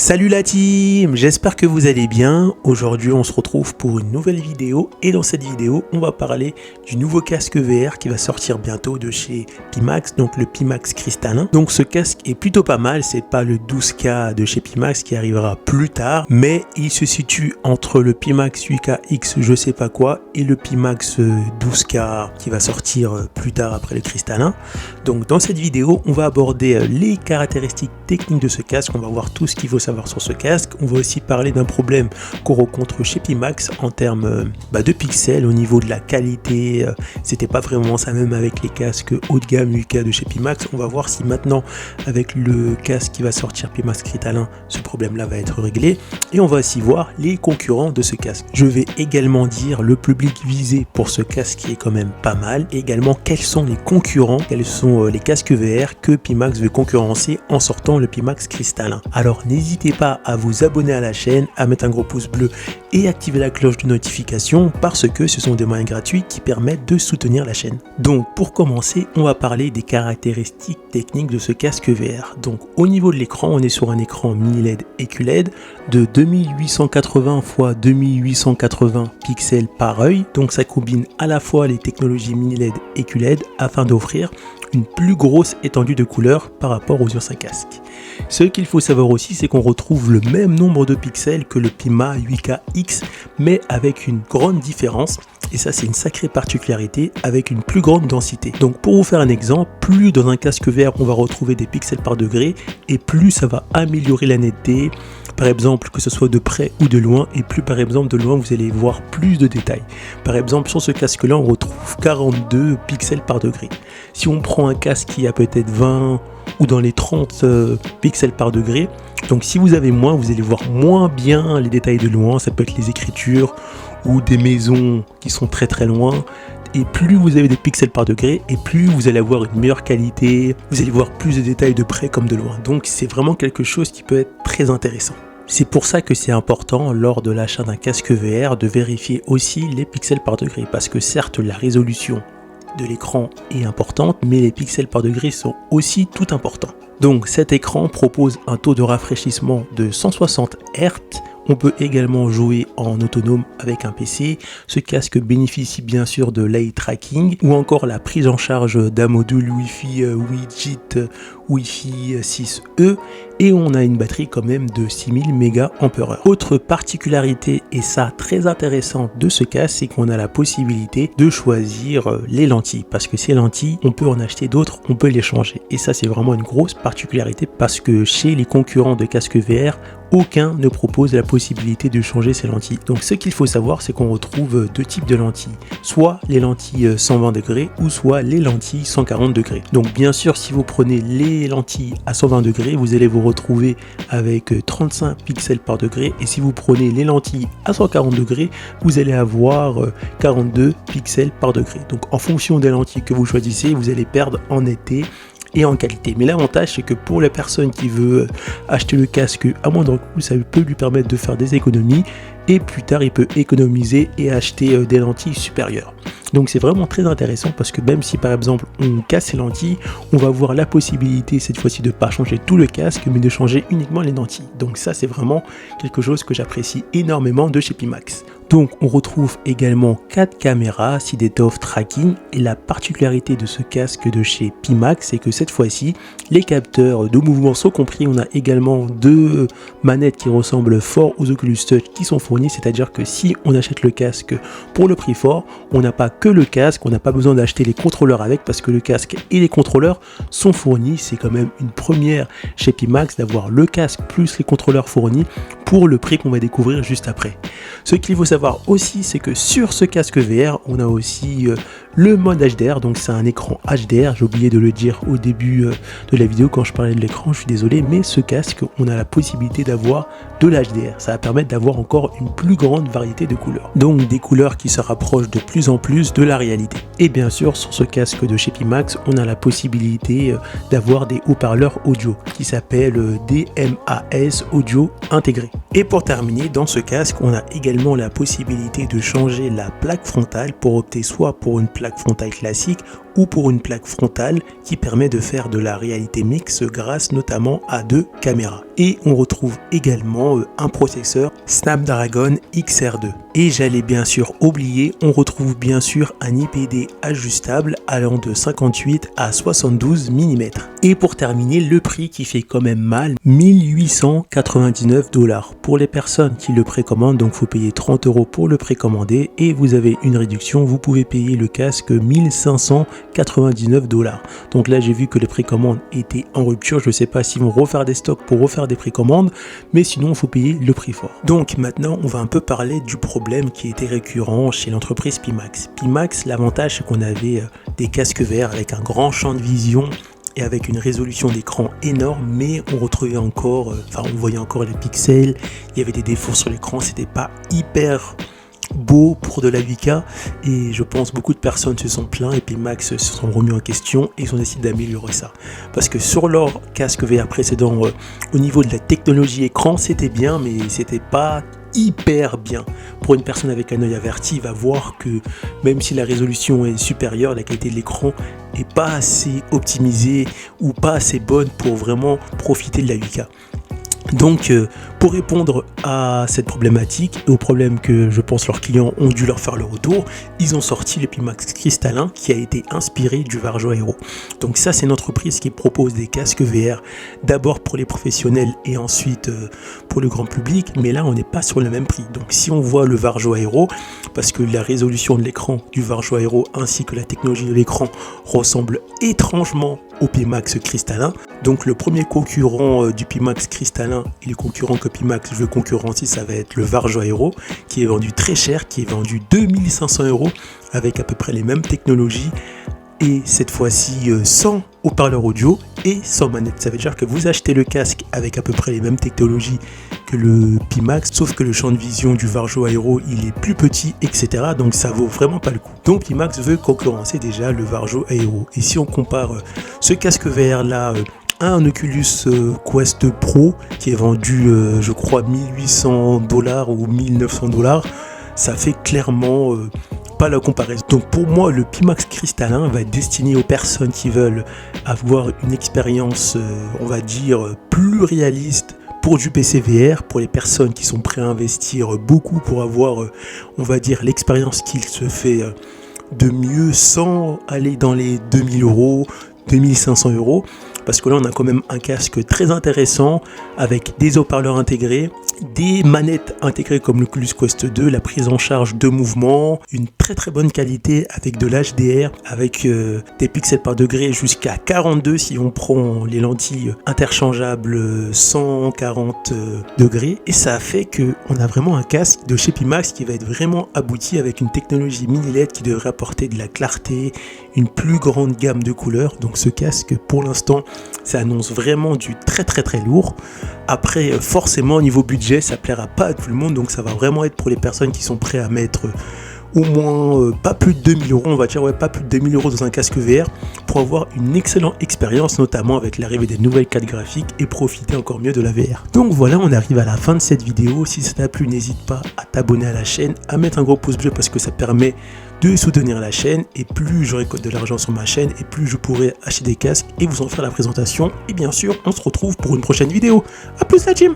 Salut la team, j'espère que vous allez bien. Aujourd'hui on se retrouve pour une nouvelle vidéo et dans cette vidéo on va parler du nouveau casque VR qui va sortir bientôt de chez Pimax, donc le Pimax cristallin. Donc ce casque est plutôt pas mal, c'est pas le 12K de chez Pimax qui arrivera plus tard, mais il se situe entre le Pimax 8KX je sais pas quoi et le Pimax 12K qui va sortir plus tard après le cristallin. Donc dans cette vidéo on va aborder les caractéristiques techniques de ce casque, on va voir tout ce qu'il faut savoir sur ce casque. On va aussi parler d'un problème qu'on rencontre chez Pimax en termes de pixels au niveau de la qualité. C'était pas vraiment ça même avec les casques haut de gamme 8K de chez Pimax. On va voir si maintenant avec le casque qui va sortir Pimax cristallin ce problème là va être réglé, et on va aussi voir les concurrents de ce casque. Je vais également dire le public visé pour ce casque qui est quand même pas mal, et également quels sont les concurrents, quels sont les casques VR que Pimax veut concurrencer en sortant le Pimax cristallin. Alors n'hésitez pas à vous abonner à la chaîne, à mettre un gros pouce bleu et activer la cloche de notification parce que ce sont des moyens gratuits qui permettent de soutenir la chaîne. Donc pour commencer, on va parler des caractéristiques techniques de ce casque VR. Donc au niveau de l'écran, on est sur un écran mini LED et QLED de 2880 x 2880 pixels par œil. Donc ça combine à la fois les technologies mini LED et QLED afin d'offrir une plus grosse étendue de couleurs par rapport aux anciens casques. Ce qu'il faut savoir aussi, c'est qu'on retrouve le même nombre de pixels que le Pima 8KX, mais avec une grande différence, et ça c'est une sacrée particularité, avec une plus grande densité. Donc pour vous faire un exemple, plus dans un casque VR on va retrouver des pixels par degré, et plus ça va améliorer la netteté, par exemple que ce soit de près ou de loin, et plus par exemple de loin vous allez voir plus de détails. Par exemple sur ce casque là on retrouve 42 pixels par degré. Si on prend un casque qui a peut-être 20 ou dans les 30 pixels par degré, donc si vous avez moins, vous allez voir moins bien les détails de loin, ça peut être les écritures ou des maisons qui sont très très loin. Et plus vous avez des pixels par degré, et plus vous allez avoir une meilleure qualité, vous allez voir plus de détails de près comme de loin. Donc c'est vraiment quelque chose qui peut être très intéressant. C'est pour ça que c'est important lors de l'achat d'un casque VR de vérifier aussi les pixels par degré, parce que certes la résolution de l'écran est importante, mais les pixels par degré sont aussi tout importants. Donc cet écran propose un taux de rafraîchissement de 160 Hz. On peut également jouer en autonome avec un PC. Ce casque bénéficie bien sûr de l'eye tracking ou encore la prise en charge d'un module Wi-Fi 8G Wi-Fi 6E, et on a une batterie quand même de 6000 mAh. Autre particularité, et ça très intéressant de ce casque, c'est qu'on a la possibilité de choisir les lentilles, parce que ces lentilles on peut en acheter d'autres, on peut les changer, et ça c'est vraiment une grosse particularité parce que chez les concurrents de casques VR aucun ne propose la possibilité de changer ses lentilles. Donc ce qu'il faut savoir, c'est qu'on retrouve deux types de lentilles, soit les lentilles 120 degrés ou soit les lentilles 140 degrés. Donc bien sûr si vous prenez les lentilles à 120 degrés, vous allez vous retrouver avec 35 pixels par degré, et si vous prenez les lentilles à 140 degrés, vous allez avoir 42 pixels par degré. Donc en fonction des lentilles que vous choisissez, vous allez perdre en netteté et en qualité. Mais l'avantage c'est que pour la personne qui veut acheter le casque à moindre coût, ça peut lui permettre de faire des économies, et plus tard il peut économiser et acheter des lentilles supérieures. Donc c'est vraiment très intéressant parce que même si par exemple on casse les lentilles, on va avoir la possibilité cette fois-ci de ne pas changer tout le casque mais de changer uniquement les lentilles. Donc ça c'est vraiment quelque chose que j'apprécie énormément de chez Pimax. Donc on retrouve également 4 caméras CDTOF tracking, et la particularité de ce casque de chez Pimax c'est que cette fois-ci les capteurs de mouvement sont compris. On a également deux manettes qui ressemblent fort aux Oculus Touch qui sont fournies, c'est-à-dire que si on achète le casque pour le prix fort, on n'a pas que le casque, on n'a pas besoin d'acheter les contrôleurs avec parce que le casque et les contrôleurs sont fournis. C'est quand même une première chez Pimax d'avoir le casque plus les contrôleurs fournis pour le prix qu'on va découvrir juste après. Ce qu'il faut savoir aussi, c'est que sur ce casque VR, on a aussi le mode HDR, donc c'est un écran HDR, j'ai oublié de le dire au début de la vidéo quand je parlais de l'écran, je suis désolé, mais ce casque, on a la possibilité d'avoir de l'HDR, ça va permettre d'avoir encore une plus grande variété de couleurs, donc des couleurs qui se rapprochent de plus en plus de la réalité. Et bien sûr, sur ce casque de chez Pimax, on a la possibilité d'avoir des haut-parleurs audio qui s'appellent DMAS Audio Intégré. Et pour terminer, dans ce casque, on a également la possibilité de changer la plaque frontale pour opter soit pour une plaque frontale classique ou pour une plaque frontale qui permet de faire de la réalité mixte grâce notamment à 2 caméras. Et on retrouve également un processeur Snapdragon XR2. Et j'allais bien sûr oublier, on retrouve bien sûr un IPD ajustable allant de 58 à 72 mm. Et pour terminer, le prix qui fait quand même mal, 1899 $. Pour les personnes qui le précommandent, donc faut payer 30 € pour le précommander et vous avez une réduction, vous pouvez payer le casque 1599 $. Donc là j'ai vu que les précommandes étaient en rupture, je ne sais pas s'ils vont refaire des stocks pour refaire des précommandes, mais sinon il faut payer le prix fort. Donc maintenant on va un peu parler du problème qui était récurrent chez l'entreprise Pimax. Pimax, l'avantage c'est qu'on avait des casques VR avec un grand champ de vision et avec une résolution d'écran énorme, mais on retrouvait encore, on voyait encore les pixels, il y avait des défauts sur l'écran, c'était pas hyper beau pour de la 8K et je pense beaucoup de personnes se sont plaints et Pimax se sont remis en question et ils ont décidé d'améliorer ça. Parce que sur leur casque VR précédent, au niveau de la technologie écran, c'était bien, mais c'était pas hyper bien. Pour une personne avec un œil averti, il va voir que même si la résolution est supérieure, la qualité de l'écran est pas assez optimisée ou pas assez bonne pour vraiment profiter de la 8K. Donc pour répondre à cette problématique et au problème que je pense leurs clients ont dû leur faire le retour, ils ont sorti le Pimax cristallin qui a été inspiré du Varjo Aero. Donc ça c'est une entreprise qui propose des casques VR d'abord pour les professionnels et ensuite pour le grand public, mais là on n'est pas sur le même prix. Donc si on voit le Varjo Aero, parce que la résolution de l'écran du Varjo Aero ainsi que la technologie de l'écran ressemble étrangement au Pimax cristallin, donc le premier concurrent du Pimax cristallin et les concurrents que Pimax veut concurrencer, ça va être le Varjo Aero qui est vendu très cher, qui est vendu 2500 € avec à peu près les mêmes technologies et cette fois-ci sans haut-parleur audio et sans manette. Ça veut dire que vous achetez le casque avec à peu près les mêmes technologies que le Pimax, sauf que le champ de vision du Varjo Aero il est plus petit, etc. Donc ça vaut vraiment pas le coup. Donc Pimax veut concurrencer déjà le Varjo Aero. Et si on compare ce casque VR là à un Oculus Quest Pro qui est vendu je crois 1800 $ ou 1900 $, ça fait clairement pas la comparaison. Donc pour moi le Pimax cristallin va être destiné aux personnes qui veulent avoir une expérience on va dire plus réaliste pour du PC VR, pour les personnes qui sont prêtes à investir beaucoup pour avoir on va dire l'expérience qu'il se fait de mieux sans aller dans les 2000 €, 2500 €. Parce que là on a quand même un casque très intéressant avec des haut-parleurs intégrés, des manettes intégrées comme le Oculus Quest 2, la prise en charge de mouvement, une très bonne qualité avec de l'HDR, avec des pixels par degré jusqu'à 42 si on prend les lentilles interchangeables 140 degrés. Et ça fait qu'on a vraiment un casque de chez Pimax qui va être vraiment abouti avec une technologie mini LED qui devrait apporter de la clarté, une plus grande gamme de couleurs. Donc ce casque pour l'instant ça annonce vraiment du très lourd. Après forcément au niveau budget ça plaira pas à tout le monde, donc ça va vraiment être pour les personnes qui sont prêts à mettre au moins pas plus de 2000 €, on va dire pas plus de 2000 € dans un casque VR pour avoir une excellente expérience, notamment avec l'arrivée des nouvelles cartes graphiques et profiter encore mieux de la VR. Donc voilà, on arrive à la fin de cette vidéo. Si ça t'a plu, n'hésite pas à t'abonner à la chaîne, à mettre un gros pouce bleu parce que ça permet de soutenir la chaîne et plus je récolte de l'argent sur ma chaîne et plus je pourrai acheter des casques et vous en faire la présentation. Et bien sûr, on se retrouve pour une prochaine vidéo. A plus la team!